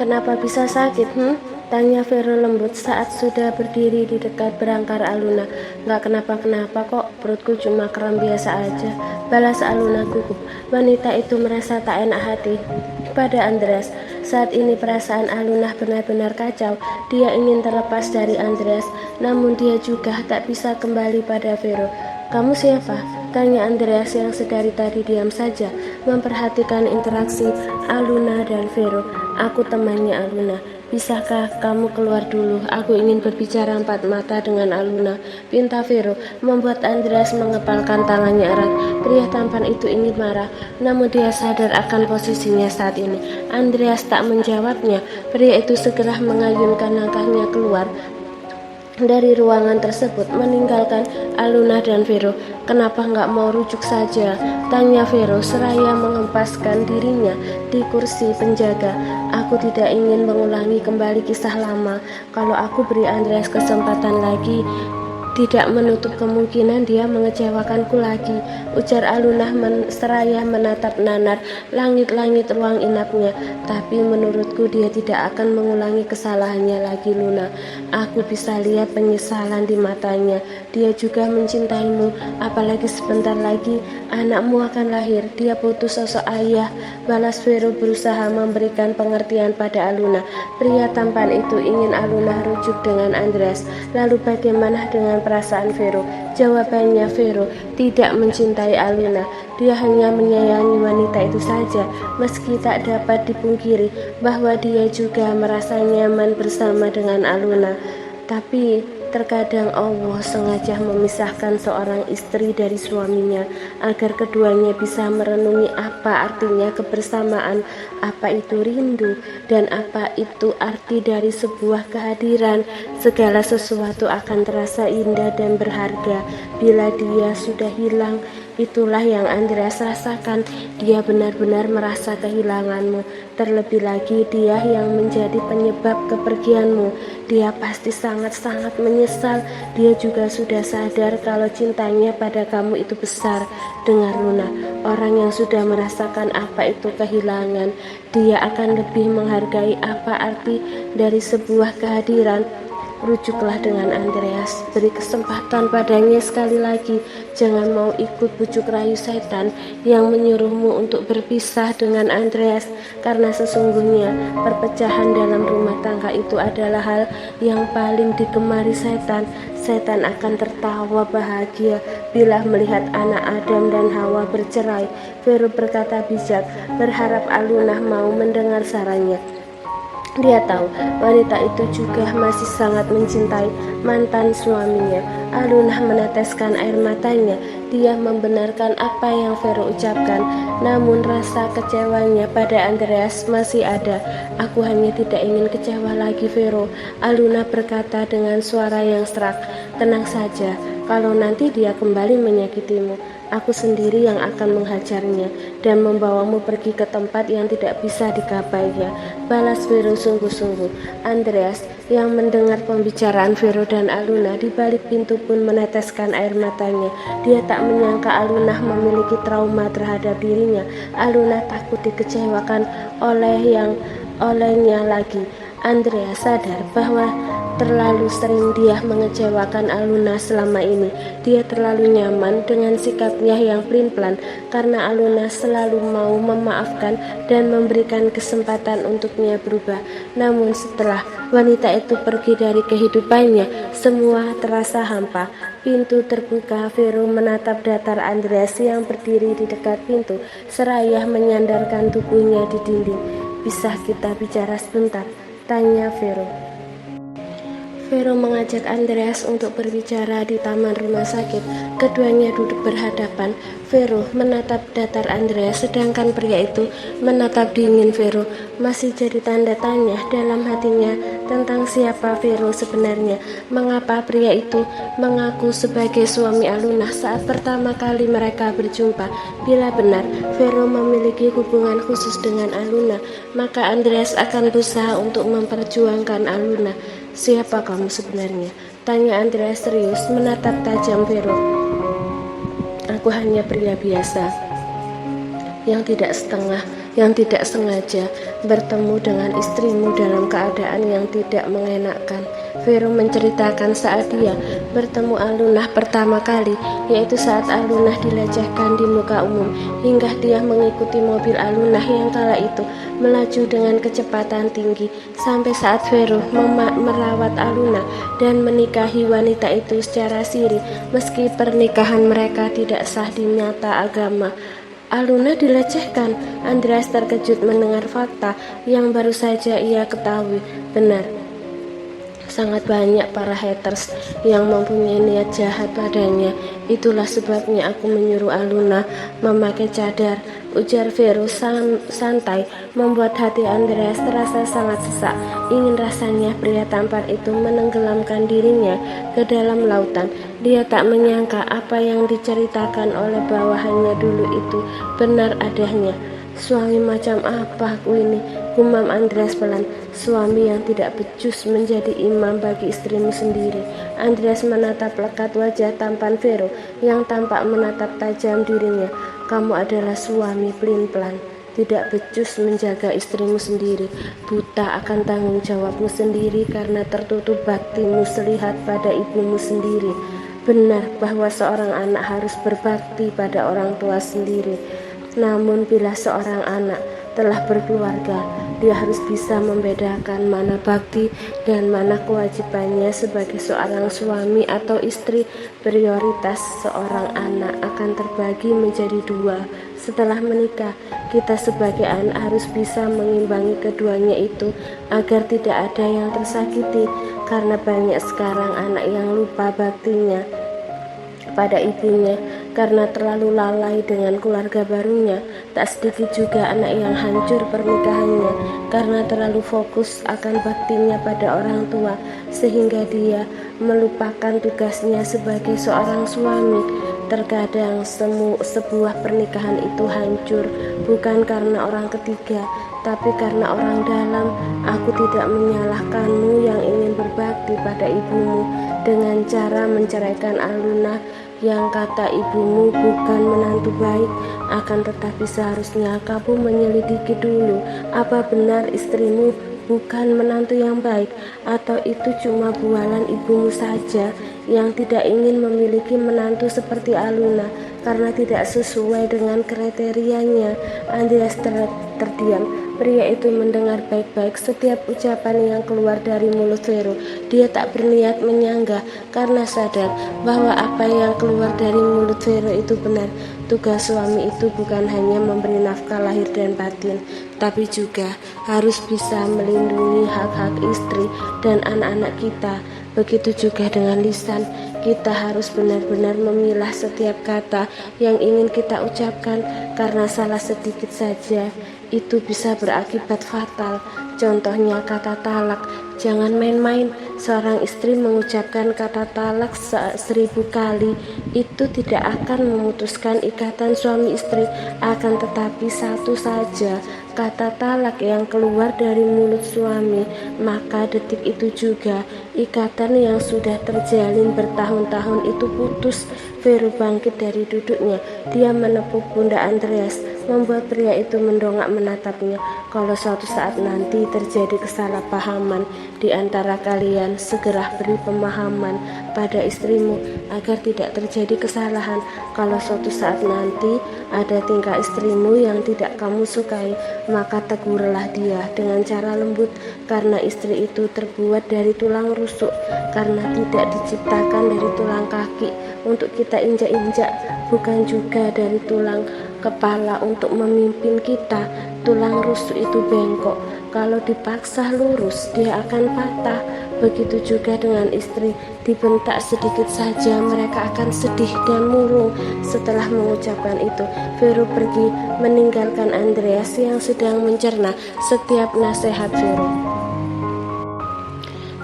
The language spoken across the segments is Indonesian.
Kenapa bisa sakit, Tanya Vero lembut saat sudah berdiri di dekat berangkar Aluna. Gak kenapa-kenapa kok, perutku cuma kram biasa aja, balas Aluna gugup. Wanita itu merasa tak enak hati pada Andreas. Saat ini perasaan Aluna benar-benar kacau. Dia ingin terlepas dari Andreas, namun dia juga tak bisa kembali pada Vero. Kamu siapa? Tanya Andreas yang sedari tadi diam saja memperhatikan interaksi Aluna dan Vero. Aku temannya Aluna. Bisakah kamu keluar dulu? Aku ingin berbicara empat mata dengan Aluna, pinta Vero, membuat Andreas mengepalkan tangannya erat. Pria tampan itu ingin marah, namun dia sadar akan posisinya saat ini. Andreas tak menjawabnya. Pria itu segera mengayunkan langkahnya keluar dari ruangan tersebut, meninggalkan Aluna dan Vero. Kenapa nggak mau rujuk saja? Tanya Vero seraya mengempaskan dirinya di kursi penjaga. Aku tidak ingin mengulangi kembali kisah lama. Kalau aku beri Andreas kesempatan lagi, tidak menutup kemungkinan dia mengecewakanku lagi, ujar Aluna seraya menatap nanar langit-langit ruang inapnya. Tapi menurutku dia tidak akan mengulangi kesalahannya lagi, Luna. Aku bisa lihat penyesalan di matanya. Dia juga mencintaimu, apalagi sebentar lagi anakmu akan lahir. Dia butuh sosok ayah, balas Vero berusaha memberikan pengertian pada Aluna. Pria tampan itu ingin Aluna rujuk dengan Andreas. Lalu bagaimana dengan perasaan Vero? Jawabannya, Vero tidak mencintai Aluna. Dia hanya menyayangi wanita itu saja, meski tak dapat dipungkiri bahwa dia juga merasa nyaman bersama dengan Aluna. Tapi terkadang Allah sengaja memisahkan seorang istri dari suaminya agar keduanya bisa merenungi apa artinya kebersamaan, apa itu rindu, dan apa itu arti dari sebuah kehadiran. Segala sesuatu akan terasa indah dan berharga bila dia sudah hilang. Itulah yang Andreas rasakan. Dia benar-benar merasa kehilanganmu. Terlebih lagi dia yang menjadi penyebab kepergianmu. Dia pasti sangat-sangat menyesal. Dia juga sudah sadar kalau cintanya pada kamu itu besar. Dengar Luna, orang yang sudah merasakan apa itu kehilangan, dia akan lebih menghargai apa arti dari sebuah kehadiran. Rujuklah dengan Andreas, beri kesempatan padanya sekali lagi. Jangan mau ikut bujuk rayu setan yang menyuruhmu untuk berpisah dengan Andreas, karena sesungguhnya perpecahan dalam rumah tangga itu adalah hal yang paling digemari setan. Setan akan tertawa bahagia bila melihat anak Adam dan Hawa bercerai. Vero berkata bijak, berharap Aluna mau mendengar sarannya. Dia tahu wanita itu juga masih sangat mencintai mantan suaminya. Aluna meneteskan air matanya. Dia membenarkan apa yang Vero ucapkan, namun rasa kecewanya pada Andreas masih ada. Aku hanya tidak ingin kecewa lagi, Vero, Aluna berkata dengan suara yang serak. Tenang saja, kalau nanti dia kembali menyakitimu, aku sendiri yang akan menghajarnya dan membawamu pergi ke tempat yang tidak bisa digapainya, balas Vero sungguh-sungguh. Andreas yang mendengar pembicaraan Vero dan Aluna di balik pintu pun meneteskan air matanya. Dia tak menyangka Aluna memiliki trauma terhadap dirinya. Aluna takut dikecewakan olehnya lagi. Andreas sadar bahwa terlalu sering dia mengecewakan Aluna selama ini. Dia terlalu nyaman dengan sikapnya yang pelin-pelan karena Aluna selalu mau memaafkan dan memberikan kesempatan untuknya berubah. Namun setelah wanita itu pergi dari kehidupannya, semua terasa hampa. Pintu terbuka. Vero menatap datar Andreas yang berdiri di dekat pintu seraya menyandarkan tubuhnya di dinding. Bisa kita bicara sebentar? Tanya Vero. Vero mengajak Andreas untuk berbicara di taman rumah sakit. Keduanya duduk berhadapan. Vero menatap datar Andreas, sedangkan pria itu menatap dingin Vero. Masih jadi tanda tanya dalam hatinya tentang siapa Vero sebenarnya. Mengapa pria itu mengaku sebagai suami Aluna saat pertama kali mereka berjumpa? Bila benar Vero memiliki hubungan khusus dengan Aluna, maka Andreas akan berusaha untuk memperjuangkan Aluna. Siapa kamu sebenarnya? Tanya Andreas serius menatap tajam Vero. Aku hanya pria biasa yang tidak setengah yang tidak sengaja bertemu dengan istrimu dalam keadaan yang tidak mengenakan. Vero menceritakan saat dia bertemu Alunah pertama kali, yaitu saat Alunah dilecehkan di muka umum, hingga dia mengikuti mobil Alunah yang kala itu melaju dengan kecepatan tinggi, sampai saat Vero merawat Alunah dan menikahi wanita itu secara siri, meski pernikahan mereka tidak sah di mata agama. Alunah dilecehkan. Andreas terkejut mendengar fakta yang baru saja ia ketahui. Benar, sangat banyak para haters yang mempunyai niat jahat padanya. Itulah sebabnya aku menyuruh Alunah memakai cadar, ujar Vero santai, membuat hati Andreas terasa sangat sesak. Ingin rasanya pria tampan itu menenggelamkan dirinya ke dalam lautan. Dia tak menyangka apa yang diceritakan oleh bawahannya dulu itu benar adanya. Suami macam apa aku ini? Gumam Andreas pelan. Suami yang tidak becus menjadi imam bagi istrimu sendiri. Andreas menatap lekat wajah tampan Vero yang tampak menatap tajam dirinya. Kamu adalah suami pelin-pelan, tidak becus menjaga istrimu sendiri, buta akan tanggung jawabmu sendiri karena tertutup baktimu selihat pada ibumu sendiri. Benar bahwa seorang anak harus berbakti pada orang tua sendiri. Namun bila seorang anak telah berkeluarga, dia harus bisa membedakan mana bakti dan mana kewajibannya sebagai seorang suami atau istri. Prioritas seorang anak akan terbagi menjadi dua. Setelah menikah, kita sebagai anak harus bisa mengimbangi keduanya itu agar tidak ada yang tersakiti, karena banyak sekarang anak yang lupa baktinya pada ibunya karena terlalu lalai dengan keluarga barunya. Tak sedikit juga anak yang hancur pernikahannya karena terlalu fokus akan baktinya pada orang tua, sehingga dia melupakan tugasnya sebagai seorang suami. Terkadang sebuah pernikahan itu hancur bukan karena orang ketiga, tapi karena orang dalam. Aku tidak menyalahkanmu yang ingin berbakti pada ibumu dengan cara menceraikan Alunah yang kata ibumu bukan menantu baik. Akan tetapi seharusnya kamu menyelidiki dulu apa benar istrimu bukan menantu yang baik, atau itu cuma bualan ibumu saja yang tidak ingin memiliki menantu seperti Alunah karena tidak sesuai dengan kriterianya. Andreas terdiam. Pria itu mendengar baik-baik setiap ucapan yang keluar dari mulut Vero. Dia tak berniat menyanggah karena sadar bahwa apa yang keluar dari mulut Vero itu benar. Tugas suami itu bukan hanya memberi nafkah lahir dan batin, tapi juga harus bisa melindungi hak-hak istri dan anak-anak kita. Begitu juga dengan lisan. Kita harus benar-benar memilah setiap kata yang ingin kita ucapkan, karena salah sedikit saja itu bisa berakibat fatal. Contohnya kata talak. Jangan main-main. Seorang istri mengucapkan kata talak 1000 kali itu tidak akan memutuskan ikatan suami istri, akan tetapi satu saja kata talak yang keluar dari mulut suami, maka detik itu juga ikatan yang sudah terjalin bertahun-tahun itu putus. Vero bangkit dari duduknya. Dia menepuk pundak Andreas, membuat pria itu mendongak menatapnya. Kalau suatu saat nanti terjadi kesalahpahaman di antara kalian, segera beri pemahaman pada istrimu agar tidak terjadi kesalahan. Kalau suatu saat nanti ada tingkah istrimu yang tidak kamu sukai, maka tegurlah dia dengan cara lembut, karena istri itu terbuat dari tulang rusuk, karena tidak diciptakan dari tulang kaki untuk kita injak-injak, bukan juga dari tulang kepala untuk memimpin kita. Tulang rusuk itu bengkok, kalau dipaksa lurus dia akan patah. Begitu juga dengan istri, dibentak sedikit saja mereka akan sedih dan murung. Setelah mengucapkan itu, Vero pergi meninggalkan Andreas yang sedang mencerna setiap nasihat Vero.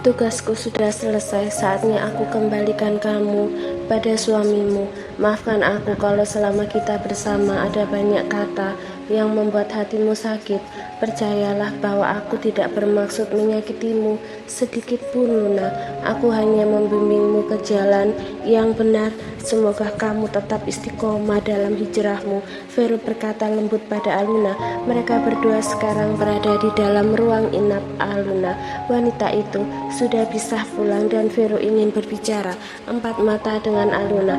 Tugasku sudah selesai, saatnya aku kembalikan kamu pada suamimu. Maafkan aku kalau selama kita bersama ada banyak kata yang membuat hatimu sakit. Percayalah bahwa aku tidak bermaksud menyakitimu sedikit pun, Luna. Aku hanya membimbingmu ke jalan yang benar. Semoga kamu tetap istiqomah dalam hijrahmu, Vero berkata lembut pada Aluna. Mereka berdua sekarang berada di dalam ruang inap Aluna. Wanita itu sudah bisa pulang dan Vero ingin berbicara empat mata dengan Aluna.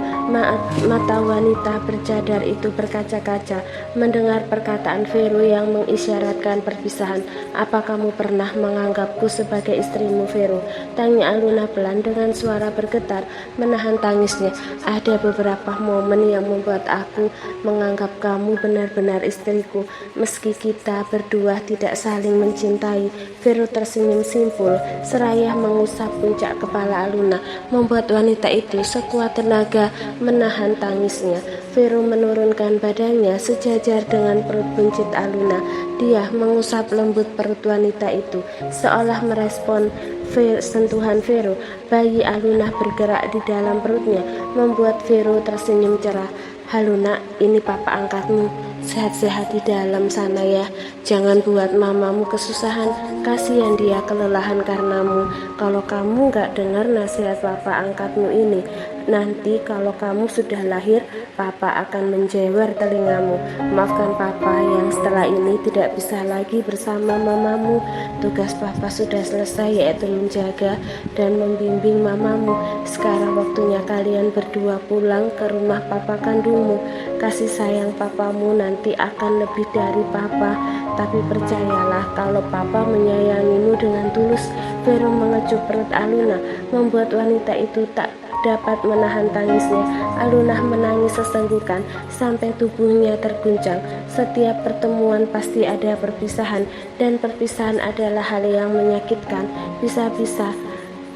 Mata wanita bercadar itu berkaca-kaca mendengar perkataan Vero yang mengisyaratkan perpisahan. Apa kamu pernah menganggapku sebagai istrimu, Vero? Tanya Aluna pelan dengan suara bergetar menahan tangisnya. Ada beberapa momen yang membuat aku menganggap kamu benar-benar istriku, meski kita berdua tidak saling mencintai. Vero tersenyum simpul seraya mengusap puncak kepala Aluna, membuat wanita itu sekuat tenaga menahan tangisnya. Vero menurunkan badannya sejajar dengan perut buncit Aluna. Dia mengusap lembut perut wanita itu seolah merespon sentuhan Vero. Bayi Aluna bergerak di dalam perutnya, membuat Vero tersenyum cerah. Halo nak, ini papa angkatmu. Sehat-sehat di dalam sana ya. Jangan buat mamamu kesusahan. Kasihan dia kelelahan karenamu. Kalau kamu gak dengar nasihat papa angkatmu ini, nanti kalau kamu sudah lahir, papa akan menjewer telingamu. Maafkan papa yang setelah ini tidak bisa lagi bersama mamamu. Tugas papa sudah selesai, yaitu menjaga dan membimbing mamamu. Sekarang waktunya kalian berdua pulang ke rumah papa kandungmu. Kasih sayang papamu nanti akan lebih dari papa. Tapi percayalah, kalau papa menyayangimu dengan tulus. Vero mengecup perut Aluna, membuat wanita itu tak dapat menahan tangisnya. Aluna menangis sesenggukan sampai tubuhnya terguncang. Setiap pertemuan pasti ada perpisahan, dan perpisahan adalah hal yang menyakitkan.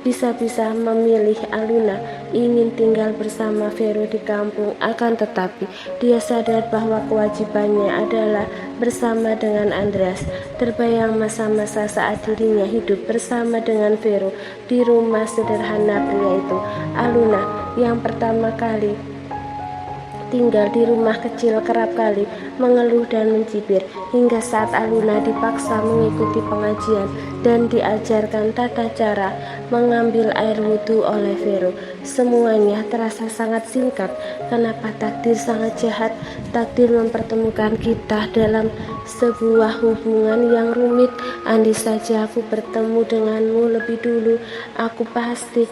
Bisa-bisa memilih Aluna ingin tinggal bersama Vero di kampung, akan tetapi dia sadar bahwa kewajibannya adalah bersama dengan Andreas. Terbayang masa-masa saat dirinya hidup bersama dengan Vero di rumah sederhana pria itu. Aluna yang pertama kali tinggal di rumah kecil kerap kali mengeluh dan mencibir, hingga saat Aluna dipaksa mengikuti pengajian dan diajarkan tata cara mengambil air wudhu oleh Vero. Semuanya terasa sangat singkat. Kenapa takdir sangat jahat? Takdir mempertemukan kita dalam sebuah hubungan yang rumit. Andai saja aku bertemu denganmu lebih dulu, aku pasti...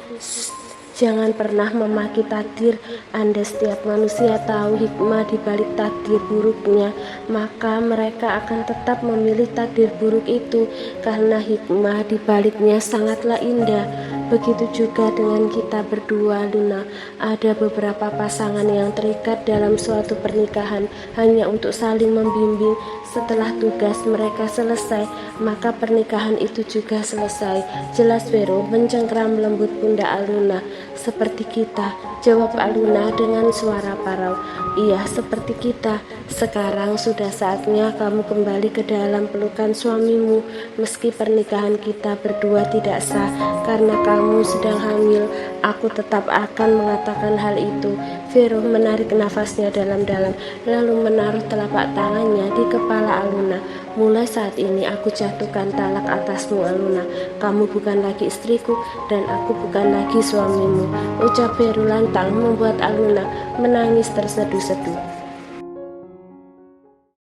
Jangan pernah memaki takdir. Anda setiap manusia tahu hikmah di balik takdir buruknya, maka mereka akan tetap memilih takdir buruk itu karena hikmah di baliknya sangatlah indah. Begitu juga dengan kita berdua, Luna. Ada beberapa pasangan yang terikat dalam suatu pernikahan hanya untuk saling membimbing. Setelah tugas mereka selesai, maka pernikahan itu juga selesai. Jelas, Vero mencengkram lembut pundak Aluna. Seperti kita, jawab Aluna dengan suara parau. Iya, seperti kita. Sekarang sudah saatnya kamu kembali ke dalam pelukan suamimu. Meski pernikahan kita berdua tidak sah karena kamu sedang hamil, aku tetap akan mengatakan hal itu. Vero menarik nafasnya dalam-dalam, lalu menaruh telapak tangannya di kepala Aluna. Mulai saat ini aku jatuhkan talak atasmu, Aluna. Kamu bukan lagi istriku dan aku bukan lagi suamimu. Ucap Vero lantang membuat Aluna menangis terseduh-seduh.